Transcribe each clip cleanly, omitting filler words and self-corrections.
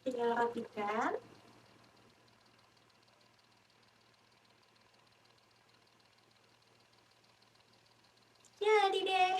Tinggal rapikan. Jadi deh.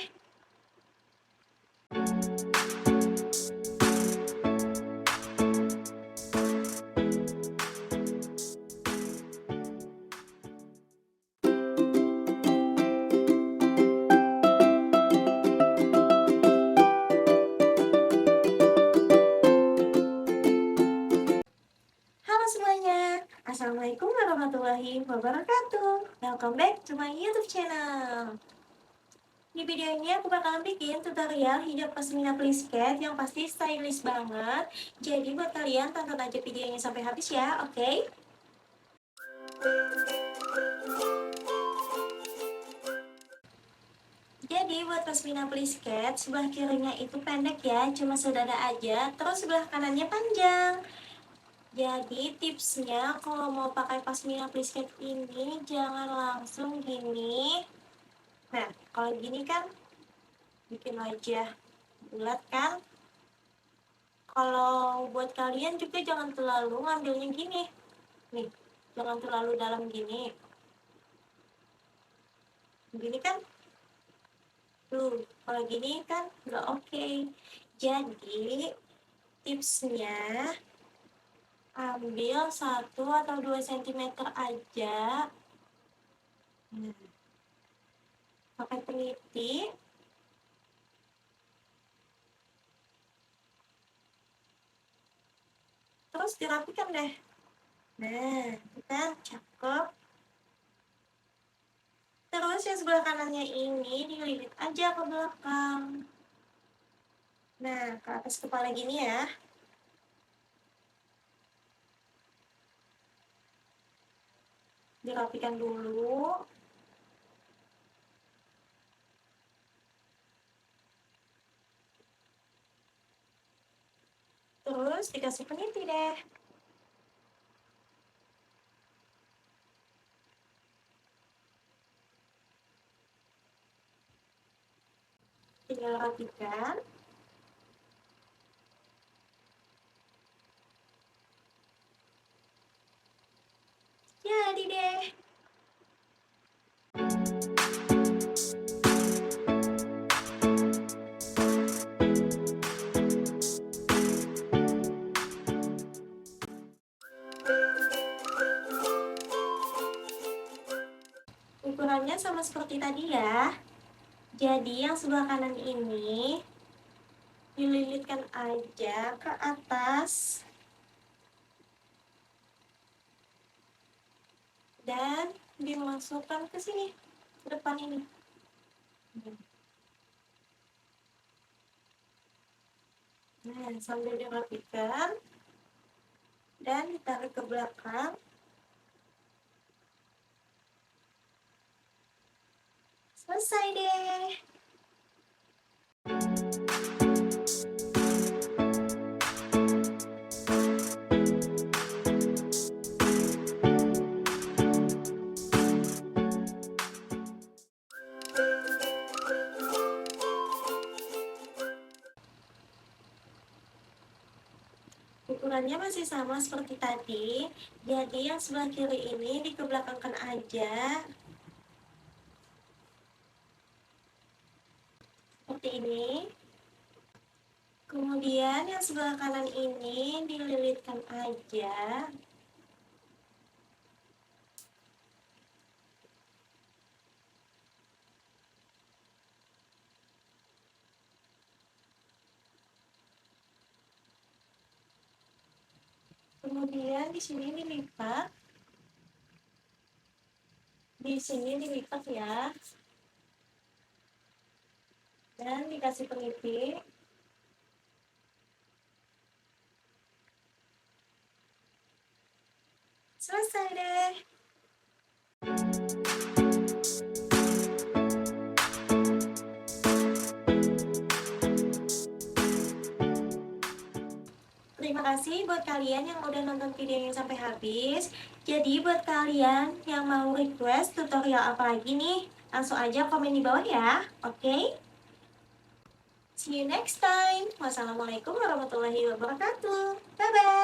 Halo semuanya, Assalamualaikum warahmatullahi wabarakatuh. Welcome back to my YouTube channel. Di video ini aku bakalan bikin tutorial hijab pasmina please cat yang pasti stylish banget. Jadi buat kalian tonton aja videonya sampai habis ya, oke? Jadi buat pasmina please cat, sebelah kirinya itu pendek ya, cuma sedada aja, terus sebelah kanannya panjang. Jadi tipsnya kalau mau pakai pasmina please cat ini jangan langsung gini. Nah, kalau gini kan bikin wajah bulat kan. Kalau buat kalian juga jangan terlalu ngambilnya gini. Nih, jangan terlalu dalam gini. Gini kan? Tuh, kalau gini kan nggak oke. Jadi, tipsnya ambil 1 atau 2 cm aja. Nah, pakai peniti. Terus dirapikan deh. Nah, kita cakep. Terus yang sebelah kanannya ini dililit aja ke belakang. Nah, ke atas kepala gini ya. Dirapikan dulu. Terus dikasih peniti deh. Tinggal rapikan. Jadi deh. Ukurannya sama seperti tadi ya. Jadi yang sebelah kanan ini dililitkan aja ke atas. Dan dimasukkan ke sini, ke depan ini. Nah, sambil dirapikan dan ditarik ke belakang. Selesai deh. Ukurannya masih sama seperti tadi. Jadi yang sebelah kiri ini dikebelakangkan aja. Seperti ini. Kemudian yang sebelah kanan ini dililitkan aja. Kemudian di sini dilipat. Di sini dilipat ya. Dan dikasih peniti. Selesai deh. Terima kasih buat kalian yang udah nonton videonya sampai habis. Jadi buat kalian yang mau request tutorial apa lagi nih, langsung aja komen di bawah ya, oke? See you next time. Wassalamualaikum warahmatullahi wabarakatuh. Bye. Bye-bye.